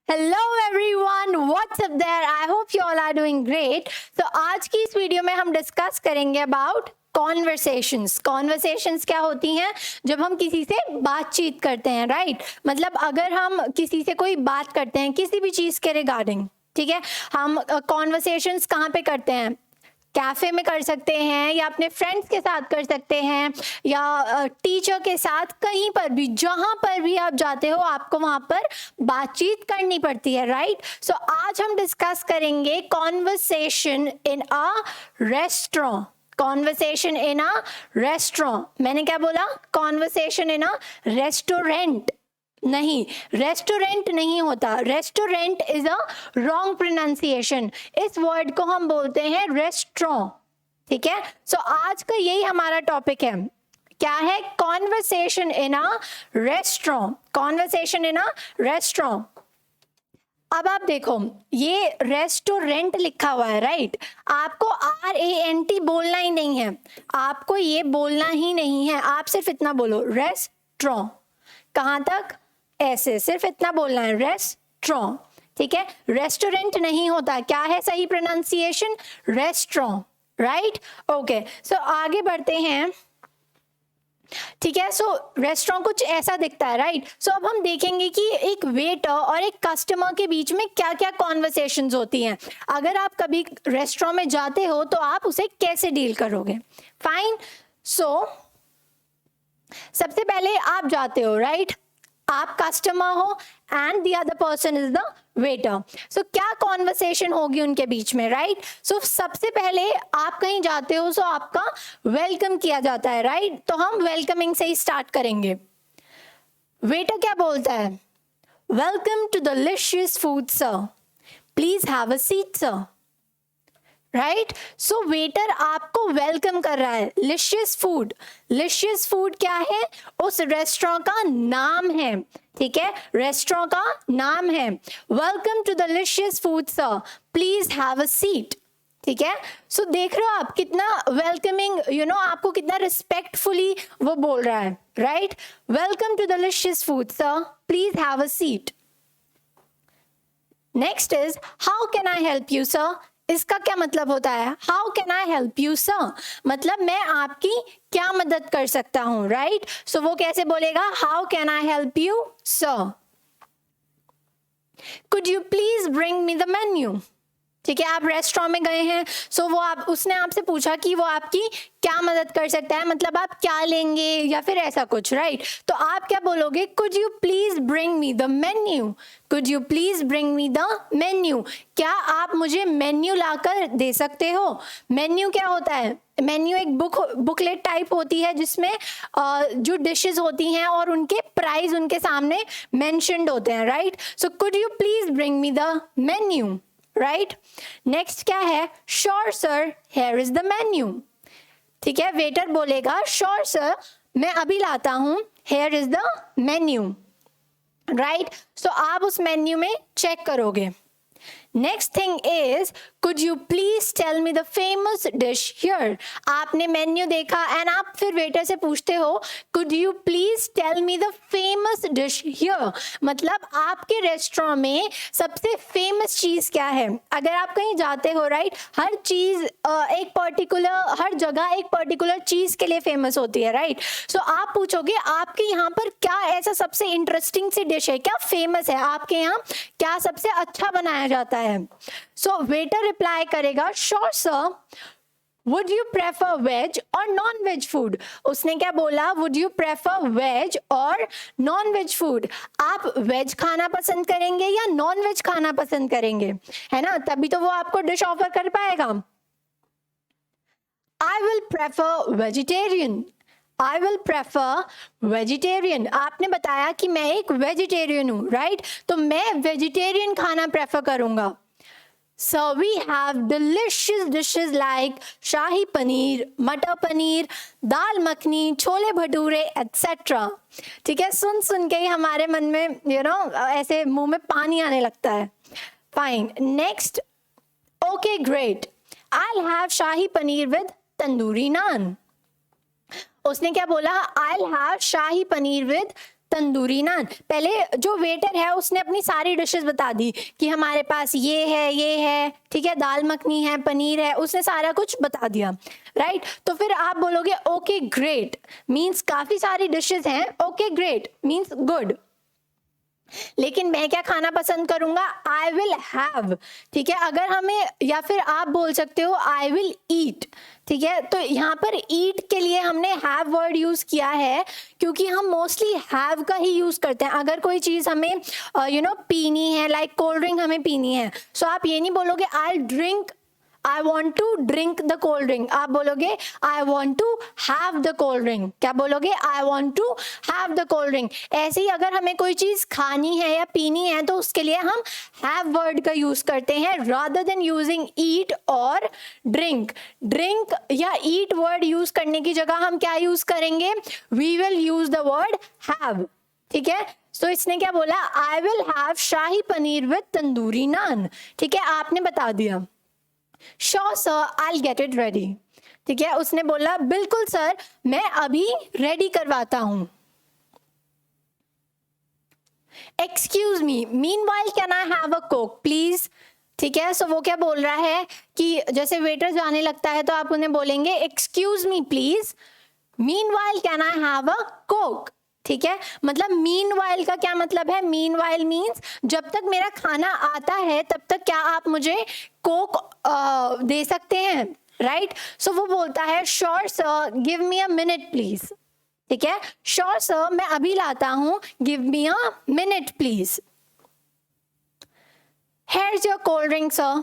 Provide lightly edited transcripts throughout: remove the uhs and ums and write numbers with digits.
Hello everyone, what's up there. I hope you all are doing great. तो आज की इस वीडियो में हम डिस्कस करेंगे अबाउट कॉन्वर्सेशंस। कॉन्वर्सेशंस क्या होती हैं? जब हम किसी से बातचीत करते हैं, राइट? मतलब अगर हम किसी से कोई बात करते हैं किसी भी चीज़ के रिगार्डिंग, ठीक है, हम कॉन्वर्सेशंस कहाँ पे करते हैं? कैफे में कर सकते हैं, या अपने फ्रेंड्स के साथ कर सकते हैं, या टीचर के साथ, कहीं पर भी, जहां पर भी आप जाते हो आपको वहां पर बातचीत करनी पड़ती है, राइट? सो आज हम डिस्कस करेंगे conversation in a restaurant. Conversation in a restaurant, मैंने क्या बोला? कॉन्वर्सेशन इन अ रेस्टोरेंट नहीं, रेस्टोरेंट नहीं होता। Restaurant is a wrong pronunciation. इस वर्ड को हम बोलते हैं रेस्टोरेंट, ठीक है? सो आज का यही हमारा टॉपिक है। क्या है? Conversation in a restaurant. Conversation in a restaurant. अब आप देखो, ये रेस्टोरेंट लिखा हुआ है, राइट? आपको RANT बोलना ही नहीं है, आपको ये बोलना ही नहीं है। आप सिर्फ इतना बोलो, रेस्टोरेंट। कहाँ तक? ऐसे, सिर्फ इतना बोलना है, रेस्टोरेंट, ठीक है? रेस्टोरेंट नहीं होता। क्या है सही प्रोनाउंसिएशन? Restaurant, right? ओके, सो आगे बढ़ते हैं, ठीक है? सो रेस्टोरेंट कुछ ऐसा दिखता है, राइट? सो अब हम देखेंगे कि एक वेटर और एक कस्टमर के बीच में क्या क्या कॉन्वर्सेशंस होती हैं। अगर आप कभी रेस्टोरेंट में जाते हो तो आप उसे कैसे डील करोगे? फाइन। सो सबसे पहले आप जाते हो, राइट? आप कस्टमर हो and the other person is the waiter. So क्या कॉन्वर्सेशन होगी उनके बीच में, राइट? सो सबसे पहले आप कहीं जाते हो तो आपका वेलकम किया जाता है, राइट? तो हम वेलकमिंग से ही स्टार्ट करेंगे। वेटर क्या बोलता है? Welcome to the delicious food sir, please have a seat sir, right? So waiter आपको वेलकम कर रहा है। लिशियस फूड, लिशियस फूड क्या है? उस रेस्टोरेंट का नाम है, ठीक है? रेस्टोरेंट का नाम है। Welcome to the licious food sir, please have a seat, ठीक है? सो देख रहे हो आप कितना वेलकमिंग, आपको कितना रिस्पेक्टफुली वो बोल रहा है, right? Welcome to the licious food sir, please have a seat. Next is how can I help you sir. इसका क्या मतलब होता है? How can I help you sir, मतलब मैं आपकी क्या मदद कर सकता हूं, राइट? सो वो कैसे बोलेगा? How can I help you sir. Could you please bring me the menu, ठीक है? आप रेस्टोरेंट में गए हैं, सो वो उसने आपसे पूछा कि वो आपकी क्या मदद कर सकता है, मतलब आप क्या लेंगे या फिर ऐसा कुछ, राइट? तो आप क्या बोलोगे? Could you please bring me the menu, could you please bring me the menu. क्या आप मुझे मेन्यू लाकर दे सकते हो? मेन्यू क्या होता है? मेन्यू एक बुकलेट टाइप होती है जिसमें जो डिशेस होती हैं और उनके प्राइस उनके सामने मेंशन्ड होते हैं, right? So could you please bring me the menu, right? Next क्या है? Sure sir, here is the menu, ठीक है? वेटर बोलेगा श्योर सर, मैं अभी लाता हूं, here is the menu, right? So आप उस मेन्यू में चेक करोगे। Next thing is could you please tell me the famous dish here. आपने मेन्यू देखा एंड आप फिर वेटर से पूछते हो could you please tell me the famous dish here, मतलब आपके रेस्टोरेंट में सबसे फेमस चीज क्या है? अगर आप कहीं जाते हो, राइट, हर चीज एक पर्टिकुलर, हर जगह एक पर्टिकुलर चीज के लिए फेमस होती है, राइट? सो आप पूछोगे आपके यहाँ पर क्या ऐसा सबसे इंटरेस्टिंग सी डिश है, क्या फेमस है आपके यहाँ, क्या सबसे अच्छा बनाया जाता है? सो वेटर रिप्लाई करेगा sure sir, would you prefer veg और नॉन वेज फूड। उसने क्या बोला? वुड यू प्रेफर वेज और नॉन वेज फूड। आप वेज खाना पसंद करेंगे या नॉन वेज खाना पसंद करेंगे, है ना? तभी तो वो आपको डिश ऑफर कर पाएगा। I will prefer vegetarian, I will prefer vegetarian. आपने बताया कि मैं एक वेजिटेरियन हूँ, राइट? तो मैं वेजिटेरियन खाना प्रेफर करूंगा। So we have delicious dishes like शाही पनीर, मटर पनीर, दाल मखनी, छोले भटूरे etc. ठीक है? सुन सुन के ही हमारे मन में ऐसे मुंह में पानी आने लगता है। Fine, next, okay great, I'll have shahi paneer with tandoori naan. उसने क्या बोला? I'll have shahi paneer with tandoori naan. पहले जो वेटर है उसने अपनी सारी डिशेस बता दी कि हमारे पास ये है, ठीक है, दाल मखनी है, पनीर है, उसने सारा कुछ बता दिया, राइट। तो फिर आप बोलोगे ओके ग्रेट मीन्स काफी सारी डिशेस हैं, ओके ग्रेट मीन्स गुड। लेकिन मैं क्या खाना पसंद करूंगा, आई विल हैव, ठीक है। अगर हमें, या फिर आप बोल सकते हो आई विल ईट, ठीक है। तो यहाँ पर ईट के लिए हमने हैव वर्ड यूज किया है क्योंकि हम मोस्टली हैव का ही यूज करते हैं। अगर कोई चीज हमें पीनी है, लाइक कोल्ड ड्रिंक हमें पीनी है, सो आप ये नहीं बोलोगे I drink, I want to drink the cold drink, आप बोलोगे I want to have the cold drink. क्या बोलोगे, I want to have the cold drink. ऐसे ही अगर हमें कोई चीज खानी है या पीनी है तो उसके लिए हम हैव वर्ड का यूज करते हैं रादर देन यूजिंग ईट और ड्रिंक। ड्रिंक या ईट वर्ड यूज करने की जगह हम क्या यूज करेंगे, we will use the word have, ठीक है। तो इसने क्या बोला, I will have shahi paneer with tandoori naan, ठीक है, आपने बता दिया। Sure sir, I'll get it ready, ठीक है। उसने बोला बिल्कुल सर, मैं अभी रेडी करवाता हूं। Excuse me, meanwhile can I have a coke please, ठीक है। सो वो क्या बोल रहा है कि जैसे वेटर जाने लगता है तो आप उन्हें बोलेंगे excuse me please, meanwhile can I have a Coke, ठीक है। मतलब मीनवाइल का क्या मतलब है, मीनवाइल मीन्स जब तक मेरा खाना आता है तब तक क्या आप मुझे कोक दे सकते हैं, राइट। सो वो बोलता है sure sir, give me a minute please, ठीक है। श्योर सर, मैं अभी लाता हूं, give me a minute please. Hair is your cold drink sir,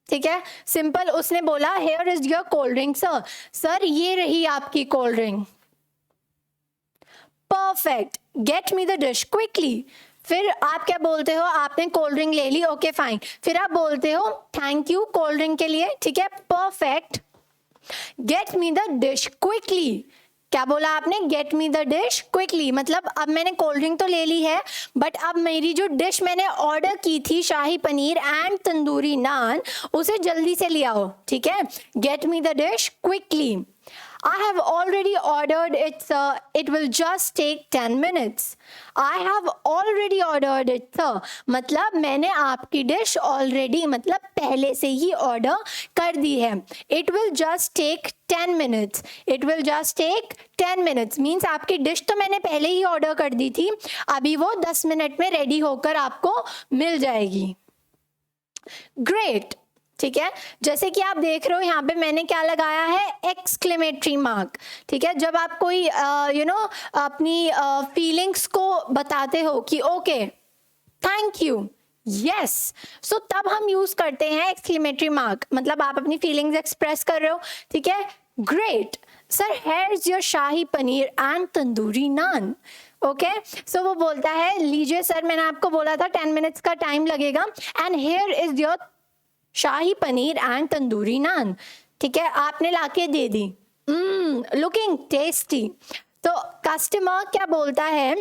ठीक है, सिंपल। उसने बोला hair is your cold drink sir, sir ये रही आपकी cold drink. Perfect, gate me the dish quickly. फिर आप क्या बोलते हो, आपने कोल्ड ड्रिंक ले ली, ओके फाइन, फिर आप बोलते हो थैंक यू कोल्ड ड्रिंक के लिए, ठीक है। Perfect, gate me the dish quickly. क्या बोला आपने, gate me the dish quickly, मतलब अब मैंने कोल्ड ड्रिंक तो ले ली है बट अब मेरी जो डिश मैंने ऑर्डर की थी शाही पनीर एंड तंदूरी नान, उसे जल्दी से ले आओ, ठीक है। Gate me the dish quickly. I have already ordered it, sir. It will just take 10 minutes. I have already ordered it, sir. मतलब मैंने आपकी डिश ऑलरेडी, मतलब पहले से ही ऑर्डर कर दी है। It will just take 10 minutes. It will just take 10 minutes. Means आपकी dish तो मैंने पहले ही ऑर्डर कर दी थी, अभी वो 10 मिनट में रेडी होकर आपको मिल जाएगी। Great. ठीक है, जैसे कि आप देख रहे हो यहाँ पे मैंने क्या लगाया है, एक्सक्लेमेटरी मार्क, ठीक है। जब आप कोई अपनी फीलिंग्स को बताते हो कि ओके थैंक यू, यस, सो तब हम यूज करते हैं एक्सक्लेमेटरी मार्क, मतलब आप अपनी फीलिंग्स एक्सप्रेस कर रहे हो, ठीक है। Great sir, here is your shahi paneer and tandoori naan, okay. So वो बोलता है लीजिए सर, मैंने आपको बोला था 10 मिनट्स का टाइम लगेगा, and here is your shahi paneer and tandoori naan, ठीक है, आपने लाके दे दी। Looking tasty. तो कस्टमर क्या बोलता है,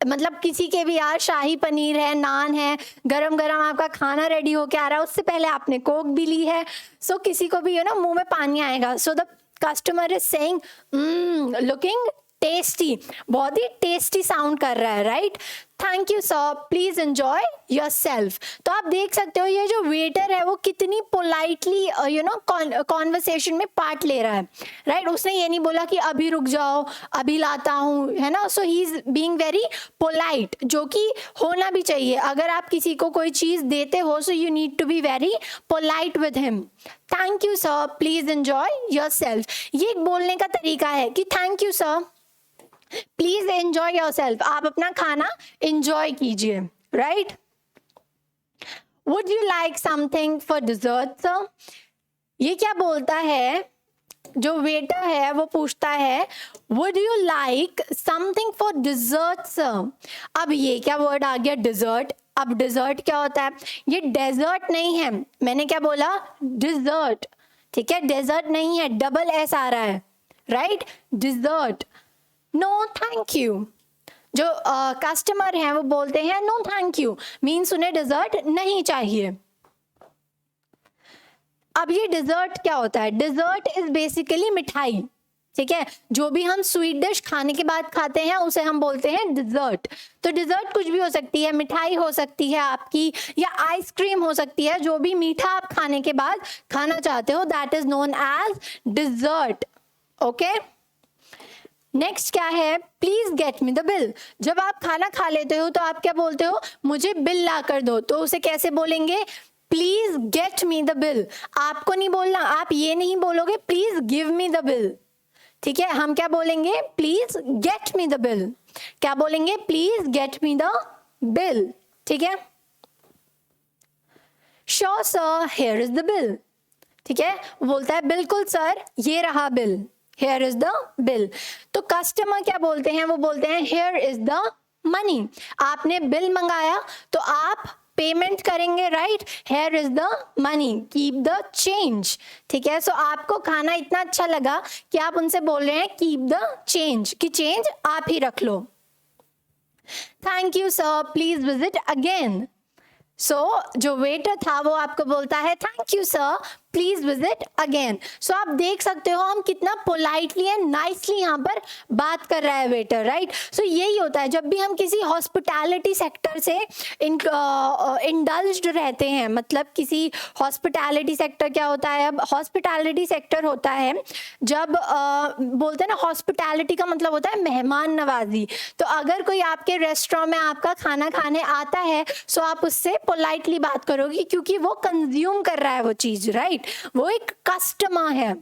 मतलब किसी के भी यार शाही पनीर है, नान है, गरम गरम आपका खाना रेडी होके आ रहा है, उससे पहले आपने कोक भी ली है, सो किसी को भी मुंह में पानी आएगा। So the customer is saying looking tasty, बहुत ही टेस्टी साउंड कर रहा है, right. Thank you sir, please enjoy your self. तो आप देख सकते हो ये जो वेटर है वो कितनी पोलाइटली कॉन्वर्सेशन में पार्ट ले रहा है, राइट। उसने ये नहीं बोला कि अभी रुक जाओ, अभी लाता हूँ, है ना। So he is being very polite, जो कि होना भी चाहिए। अगर आप किसी को कोई चीज देते हो so you need to be very polite with him. Thank you sir, please enjoy yourself, ये एक बोलने का तरीका है कि thank you sir, please enjoy yourself, आप अपना खाना एंजॉय कीजिए, right. Would you like something for dessert sir, ये क्या बोलता है, जो वेटर है वो पूछता है would you like something for dessert sir. अब ये क्या वर्ड आ गया, डिजर्ट। अब डिजर्ट क्या होता है, ये डेजर्ट नहीं है, मैंने क्या बोला, डिजर्ट, ठीक है, डेजर्ट नहीं है, डबल एस आ रहा है, right, dessert. No thank you, जो कस्टमर हैं वो बोलते हैं नो थैंक यू, मीन्स उन्हें डिजर्ट नहीं चाहिए। अब ये डिजर्ट क्या होता है, डिजर्ट इज बेसिकली मिठाई, ठीक है, जो भी हम स्वीट डिश खाने के बाद खाते हैं उसे हम बोलते हैं डिजर्ट। तो डिजर्ट कुछ भी हो सकती है, मिठाई हो सकती है आपकी, या आइसक्रीम हो सकती है, जो भी मीठा आप खाने के बाद खाना चाहते हो, that is known as dessert. Okay, next क्या है, please get me the bill. जब आप खाना खा लेते हो तो आप क्या बोलते हो, मुझे बिल ला कर दो, तो उसे कैसे बोलेंगे, please get me the bill. आपको नहीं बोलना, आप ये नहीं बोलोगे please give me the bill, ठीक है, हम क्या बोलेंगे, please get me the bill. क्या बोलेंगे, please get me the bill, ठीक है। Sure sir, here is the bill, ठीक है, वो बोलता है बिल्कुल सर, ये रहा bill, here is the bill. तो कस्टमर क्या बोलते हैं, वो बोलते हैं हियर इज द मनी। आपने बिल मंगाया तो आप पेमेंट करेंगे, right, here is the money, keep the change, ठीक है। सो आपको खाना इतना अच्छा लगा कि आप उनसे बोल रहे हैं कीप द चेंज, कि चेंज आप ही रख लो। Thank you sir, please visit again. So जो वेटर था वो आपको बोलता है thank you sir, please visit again. So आप देख सकते हो हम कितना पोलाइटली एंड नाइसली यहाँ पर बात कर रहा है वेटर, राइट। सो यही होता है जब भी हम किसी हॉस्पिटैलिटी सेक्टर से इंडल्ज्ड रहते हैं, मतलब किसी हॉस्पिटैलिटी सेक्टर क्या होता है, अब हॉस्पिटैलिटी सेक्टर होता है जब बोलते हैं ना, हॉस्पिटैलिटी का मतलब होता है मेहमान नवाजी। तो अगर कोई आपके रेस्टोरेंट में आपका खाना खाने आता है, सो आप उससे पोलाइटली बात करोगे क्योंकि वो कंज्यूम कर रहा है वो चीज, राइट, वो एक कस्टमर है।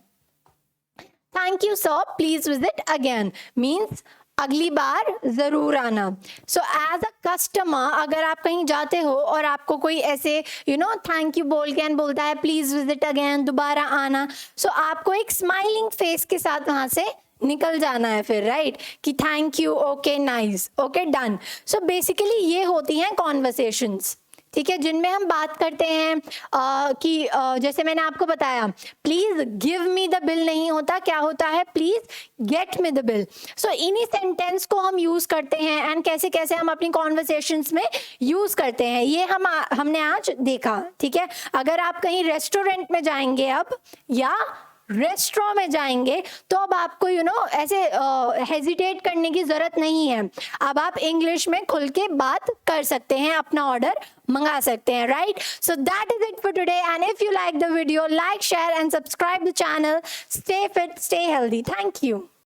Thank you sir, please visit again means अगली बार जरूर आना। सो एज अ कस्टमर अगर आप कहीं जाते हो और आपको कोई ऐसे थैंक यू बोल के बोलता है प्लीज विजिट अगेन, दोबारा आना, सो आपको एक स्माइलिंग फेस के साथ वहां से निकल जाना है फिर, राइट, कि thank you, okay nice, okay done. So basically ये होती हैं कॉन्वर्सेशंस, ठीक है, जिनमें हम बात करते हैं कि जैसे मैंने आपको बताया please give me the bill नहीं होता, क्या होता है, please get me the bill. So इन्हीं सेंटेंस को हम यूज करते हैं एंड कैसे कैसे हम अपनी कॉन्वर्सेशंस में यूज करते हैं, ये हमने आज देखा, ठीक है। अगर आप कहीं रेस्टोरेंट में जाएंगे अब या रेस्टोरेंट में जाएंगे तो अब आपको ऐसे हेजिटेट करने की जरूरत नहीं है, अब आप इंग्लिश में खुल के बात कर सकते हैं, अपना ऑर्डर मंगा सकते हैं, right. So that is it for today and if you like the video, like, share and subscribe the channel. Stay fit, stay healthy, thank you.